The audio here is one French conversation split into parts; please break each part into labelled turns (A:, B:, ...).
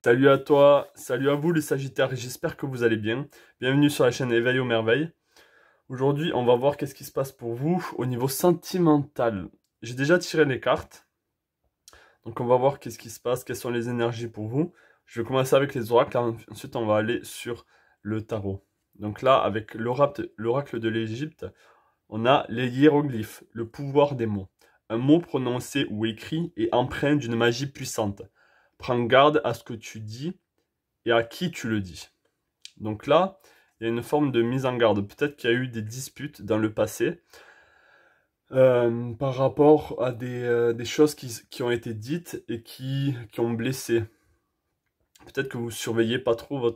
A: Salut à toi, salut à vous les Sagittaires, j'espère que vous allez bien. Bienvenue sur la chaîne Éveil aux merveilles. Aujourd'hui, on va voir qu'est-ce qui se passe pour vous au niveau sentimental. J'ai déjà tiré les cartes, donc on va voir qu'est-ce qui se passe, quelles sont les énergies pour vous. Je vais commencer avec les oracles, ensuite on va aller sur le tarot. Donc là, avec l'oracle de l'Égypte, on a les hiéroglyphes, le pouvoir des mots. Un mot prononcé ou écrit est empreint d'une magie puissante. Prends garde à ce que tu dis et à qui tu le dis. Donc là, il y a une forme de mise en garde. Peut-être qu'il y a eu des disputes dans le passé par rapport à des choses qui ont été dites et qui ont blessé. Peut-être que vous surveillez pas trop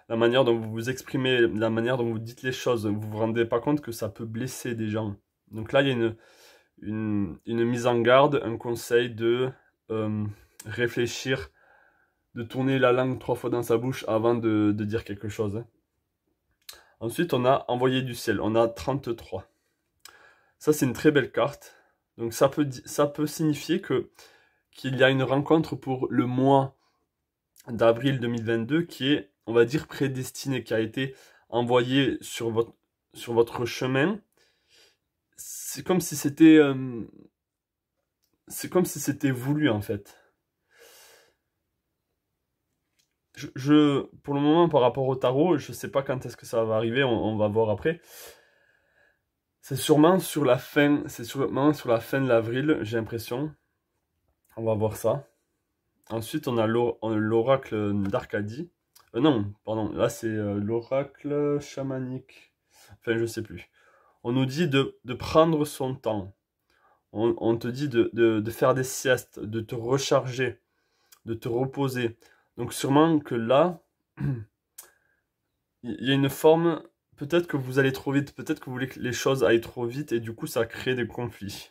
A: la manière dont vous vous exprimez, la manière dont vous dites les choses. Vous vous rendez pas compte que ça peut blesser des gens. Donc là, il y a une mise en garde, un conseil de réfléchir, de tourner la langue 3 fois dans sa bouche avant de dire quelque chose. Ensuite, on a envoyé du ciel, on a 33. Ça, c'est une très belle carte. Donc ça peut signifier qu'il y a une rencontre pour le mois d'avril 2022 qui est, on va dire, prédestiné, qui a été envoyé sur votre chemin. C'est comme si c'était voulu en fait. Pour le moment, par rapport au tarot, je sais pas quand est-ce que ça va arriver, on va voir après. C'est sûrement sur la fin de l'avril, j'ai l'impression. On va voir ça. Ensuite, on a l'oracle d'Arcadie. Non, pardon, là c'est l'oracle chamanique. Enfin, je sais plus. On nous dit de prendre son temps. On te dit de faire des siestes, de te recharger, de te reposer. Donc sûrement que là, il y a une forme, peut-être que vous allez trop vite, peut-être que vous voulez que les choses aillent trop vite et du coup ça crée des conflits.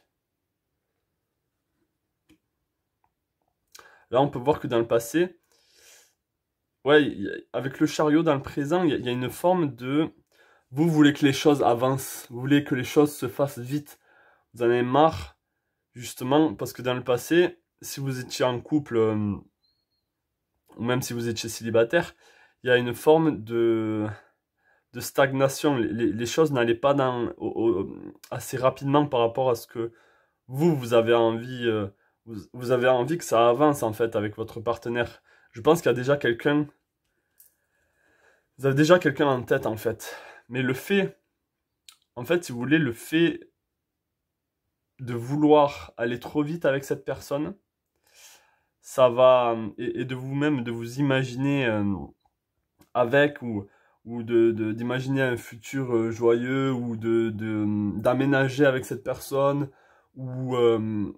A: Là on peut voir que dans le passé, ouais, avec le chariot dans le présent, il y a une forme de... Vous voulez que les choses avancent, vous voulez que les choses se fassent vite. Vous en avez marre, justement, parce que dans le passé, si vous étiez en couple, ou même si vous étiez célibataire, il y a une forme de stagnation. Les choses n'allaient pas assez rapidement par rapport à ce que vous avez envie. Vous avez envie que ça avance en fait avec votre partenaire. Je pense qu'il y a déjà quelqu'un. Vous avez déjà quelqu'un en tête en fait. Mais le fait, en fait, si vous voulez, le fait de vouloir aller trop vite avec cette personne, ça va, et de vous-même, de vous imaginer avec ou d'imaginer un futur joyeux ou d'aménager avec cette personne ou de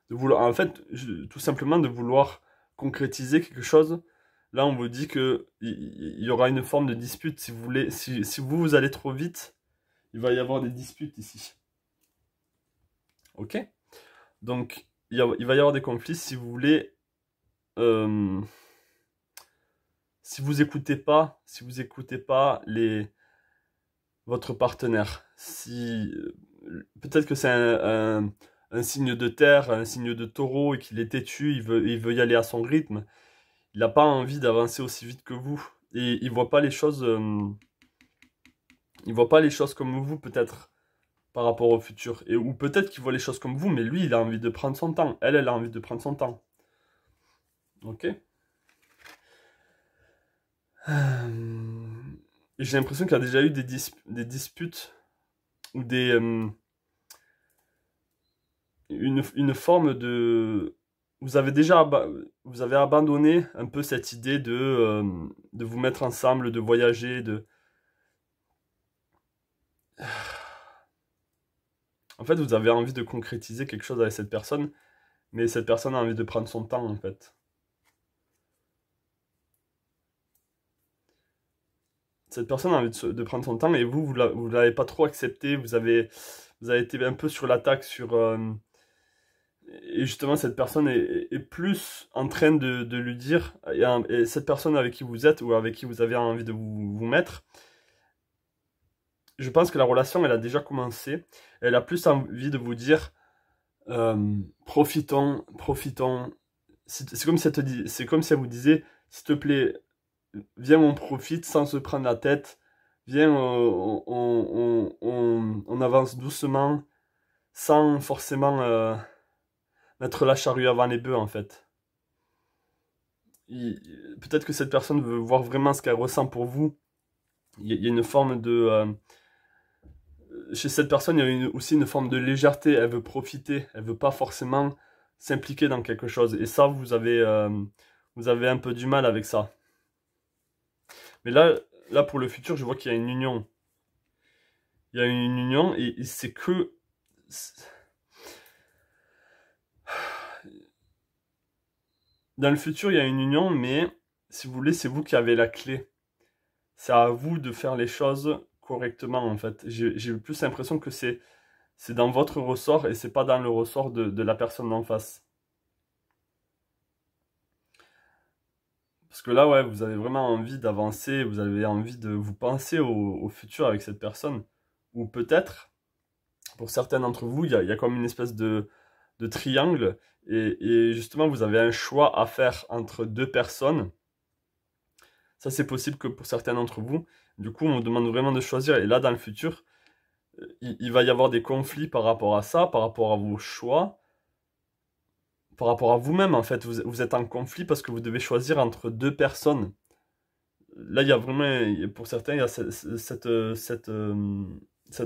A: vouloir, en fait, tout simplement de vouloir concrétiser quelque chose. Là, on vous dit que il y aura une forme de dispute si vous voulez, si vous allez trop vite, il va y avoir des disputes ici. Ok? Donc, il va y avoir des conflits si vous voulez. Si vous écoutez pas votre partenaire, si peut-être que c'est un signe de terre, un signe de taureau et qu'il est têtu, il veut y aller à son rythme, il n'a pas envie d'avancer aussi vite que vous et il voit pas les choses, il voit pas les choses comme vous peut-être par rapport au futur ou peut-être qu'il voit les choses comme vous, mais lui il a envie de prendre son temps, elle a envie de prendre son temps, ok? J'ai l'impression qu'il y a déjà eu des disputes ou une forme de... Vous avez abandonné un peu cette idée de vous mettre ensemble, de voyager, En fait, vous avez envie de concrétiser quelque chose avec cette personne, mais cette personne a envie de prendre son temps, en fait. Cette personne a envie de prendre son temps et vous l'avez pas trop accepté, vous avez été un peu sur l'attaque, et justement cette personne est plus en train de lui dire, et cette personne avec qui vous êtes ou avec qui vous avez envie de vous mettre, je pense que la relation elle a déjà commencé, elle a plus envie de vous dire, profitons, c'est comme si c'est comme si elle vous disait, s'il te plaît, viens, on profite sans se prendre la tête. Viens, on avance doucement, sans forcément mettre la charrue avant les bœufs, en fait. Peut-être que cette personne veut voir vraiment ce qu'elle ressent pour vous. Il y a une forme de... chez cette personne, il y a aussi une forme de légèreté. Elle veut profiter. Elle veut pas forcément s'impliquer dans quelque chose. Et ça, vous avez un peu du mal avec ça. Mais là, pour le futur, je vois qu'il y a une union. Il y a une union et c'est que... Dans le futur, il y a une union, mais si vous voulez, c'est vous qui avez la clé. C'est à vous de faire les choses correctement, en fait. J'ai plus l'impression que c'est dans votre ressort et c'est pas dans le ressort de la personne d'en face. Parce que là, ouais, vous avez vraiment envie d'avancer, vous avez envie de vous penser au futur avec cette personne. Ou peut-être, pour certains d'entre vous, il y a comme une espèce de triangle. Et justement, vous avez un choix à faire entre deux personnes. Ça, c'est possible que pour certains d'entre vous. Du coup, on vous demande vraiment de choisir. Et là, dans le futur, il va y avoir des conflits par rapport à ça, par rapport à vos choix, par rapport à vous-même, en fait. Vous êtes en conflit parce que vous devez choisir entre deux personnes. Là, il y a vraiment, pour certains, il y a cette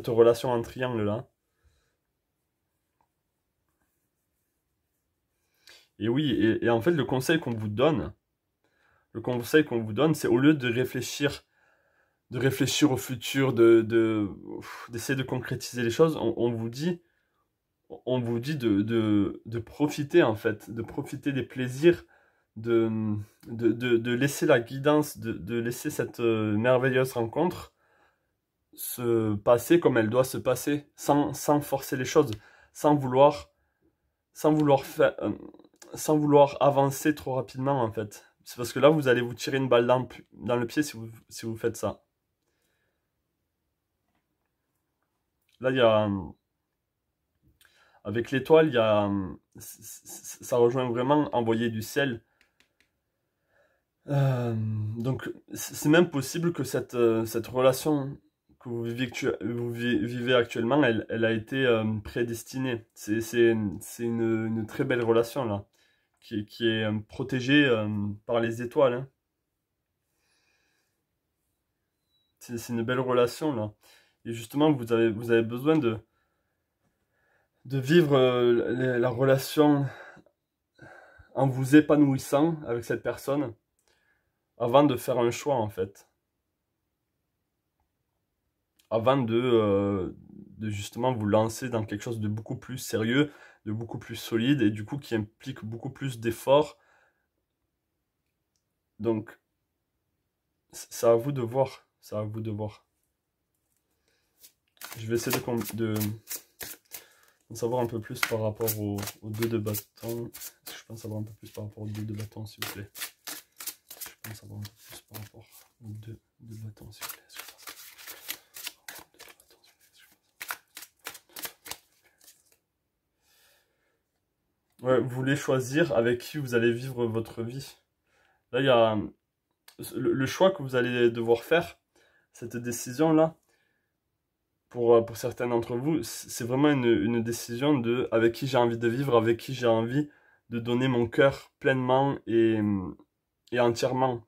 A: relation en triangle là. Et oui, et en fait, le conseil qu'on vous donne, c'est au lieu de réfléchir au futur, d'essayer de concrétiser les choses, on vous dit de profiter en fait, de profiter des plaisirs, de, de laisser la guidance, de laisser cette merveilleuse rencontre se passer comme elle doit se passer, sans forcer les choses, sans vouloir, sans vouloir avancer trop rapidement en fait. C'est parce que là, vous allez vous tirer une balle dans le pied si vous faites ça. Là, avec l'étoile, ça rejoint vraiment envoyer du ciel. Donc, c'est même possible que cette relation que vous vivez actuellement, elle a été prédestinée. C'est une très belle relation là, qui est protégée par les étoiles, hein. C'est une belle relation là. Et justement, vous avez besoin de vivre la relation en vous épanouissant avec cette personne avant de faire un choix en fait. Avant de justement vous lancer dans quelque chose de beaucoup plus sérieux, de beaucoup plus solide et du coup qui implique beaucoup plus d'efforts. Donc, c'est à vous de voir. C'est à vous de voir. Je vais essayer d'en savoir un peu plus par rapport aux deux de bâton. Est-ce que je peux en savoir un peu plus par rapport aux deux de bâton, s'il vous plaît? Je peux en savoir un peu plus par rapport aux deux de bâton, s'il vous plaît? Ouais, vous voulez choisir avec qui vous allez vivre votre vie. Là, il y a le choix que vous allez devoir faire, cette décision-là, pour certains d'entre vous, c'est vraiment une décision de avec qui j'ai envie de vivre, avec qui j'ai envie de donner mon cœur pleinement et entièrement.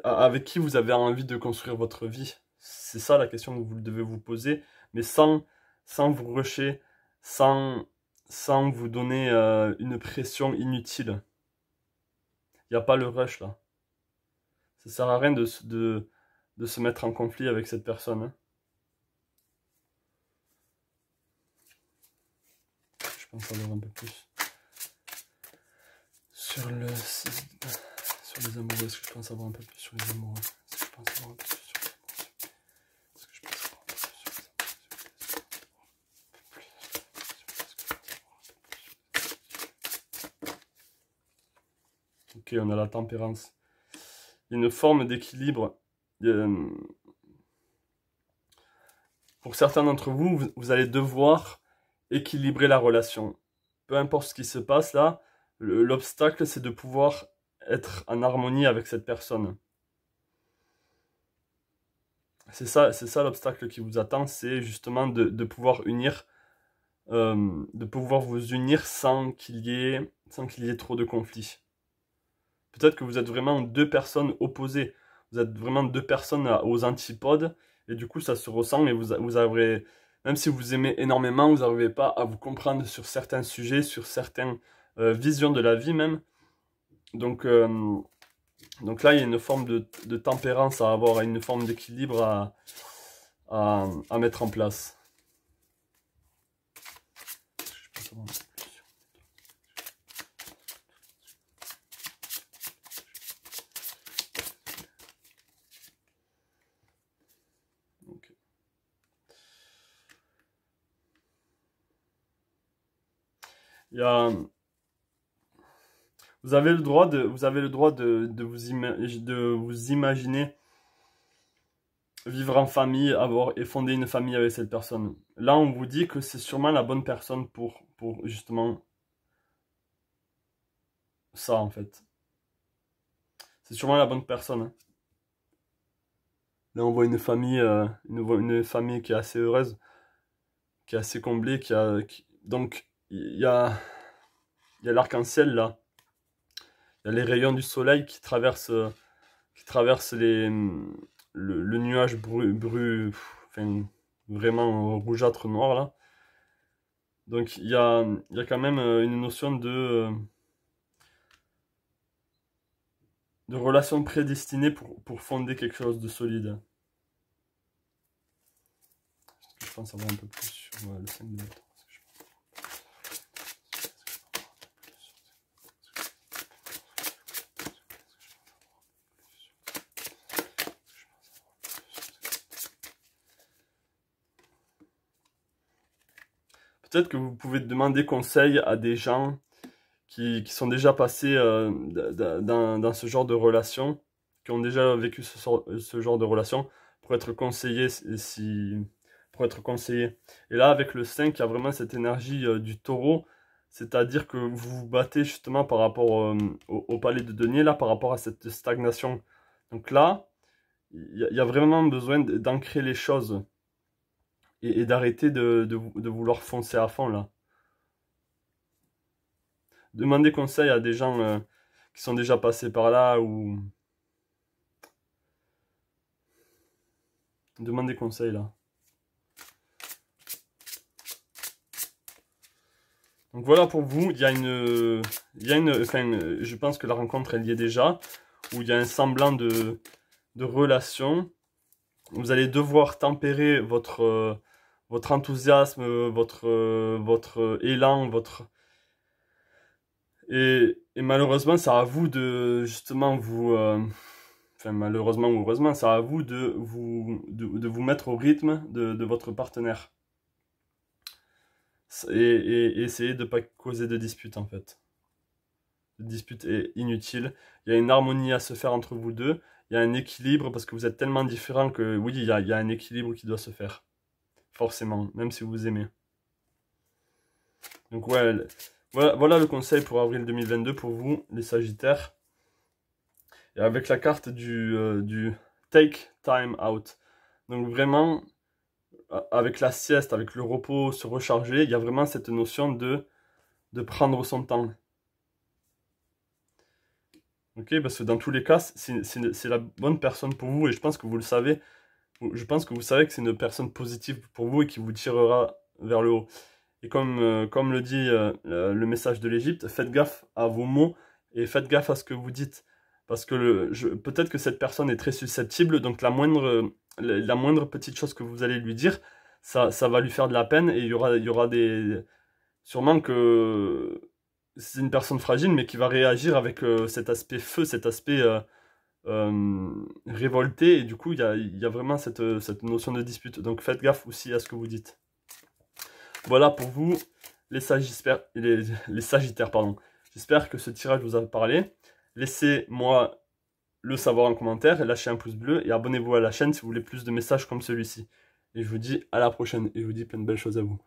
A: Avec qui vous avez envie de construire votre vie. C'est ça la question que vous devez vous poser, mais sans vous rusher, sans vous donner une pression inutile. Il n'y a pas le rush là. Ça sert à rien de se mettre en conflit avec cette personne, hein. Je pense savoir un peu plus sur les amoureux. Est-ce que je pense savoir un peu plus sur les amoureux? Est-ce que je pense savoir un peu plus sur les amoureux? Est-ce que je pense savoir un peu plus sur les amoureux? Ok, on a la tempérance. Il y a une forme d'équilibre. Pour certains d'entre vous, vous allez devoir équilibrer la relation. Peu importe ce qui se passe là, L'obstacle, c'est de pouvoir être en harmonie avec cette personne. C'est ça l'obstacle qui vous attend, c'est justement de pouvoir de pouvoir vous unir sans qu'il y ait trop de conflits. Peut-être que vous êtes vraiment deux personnes opposées. Vous êtes vraiment deux personnes aux antipodes. Et du coup, ça se ressent et vous avez, même si vous aimez énormément, vous n'arrivez pas à vous comprendre sur certains sujets, sur certaines visions de la vie même. Donc, donc là, il y a une forme de tempérance à avoir, une forme d'équilibre à mettre en place. Il y a, vous avez le droit de vous imaginer vivre en famille, et fonder une famille avec cette personne. Là, on vous dit que c'est sûrement la bonne personne pour justement ça, en fait. C'est sûrement la bonne personne, hein. Là, on voit une famille qui est assez heureuse, qui est assez comblée, donc, il y a l'arc-en-ciel, là. Il y a les rayons du soleil qui traversent le nuage enfin, vraiment rougeâtre noir, là. Donc, il y a quand même une notion de relation prédestinée pour fonder quelque chose de solide. Je pense avoir un peu plus sur le 5 de lettres. Peut-être que vous pouvez demander conseil à des gens qui sont déjà passés dans ce genre de relation, qui ont déjà vécu ce genre de relation, pour être conseillés pour être conseillés. Et là, avec le 5, il y a vraiment cette énergie du taureau, c'est-à-dire que vous vous battez justement par rapport au palais de denier, là, par rapport à cette stagnation. Donc là, il y a vraiment besoin d'ancrer les choses et d'arrêter de vouloir foncer à fond, là. Demandez conseil à des gens qui sont déjà passés par là ou demandez conseil là. Donc voilà pour vous, enfin, je pense que la rencontre elle y est déjà, où il y a un semblant de relation. Vous allez devoir tempérer votre enthousiasme, votre élan, et malheureusement, c'est à vous de justement enfin malheureusement ou heureusement, c'est à vous de vous mettre au rythme de votre partenaire. Et essayer de ne pas causer de dispute en fait. La dispute est inutile. Il y a une harmonie à se faire entre vous deux. Il y a un équilibre parce que vous êtes tellement différents que oui, il y a un équilibre qui doit se faire. Forcément, même si vous aimez. Donc ouais, voilà le conseil pour avril 2022 pour vous, les Sagittaires. Et avec la carte du Take Time Out. Donc vraiment, avec la sieste, avec le repos, se recharger, il y a vraiment cette notion de prendre son temps. Ok, parce que dans tous les cas, c'est la bonne personne pour vous et je pense que vous le savez. Je pense que vous savez que c'est une personne positive pour vous et qui vous tirera vers le haut. Et comme le dit le message de l'Égypte, faites gaffe à vos mots et faites gaffe à ce que vous dites. Parce que peut-être que cette personne est très susceptible, donc la moindre petite chose que vous allez lui dire, ça va lui faire de la peine et il y aura des... Sûrement que c'est une personne fragile, mais qui va réagir avec cet aspect feu, cet aspect révolté, et du coup, il y a vraiment cette notion de dispute. Donc faites gaffe aussi à ce que vous dites. Voilà pour vous, les Sagittaires, pardon. J'espère que ce tirage vous a parlé. Laissez-moi le savoir en commentaire, lâchez un pouce bleu et abonnez-vous à la chaîne si vous voulez plus de messages comme celui-ci. Et je vous dis à la prochaine et je vous dis plein de belles choses à vous.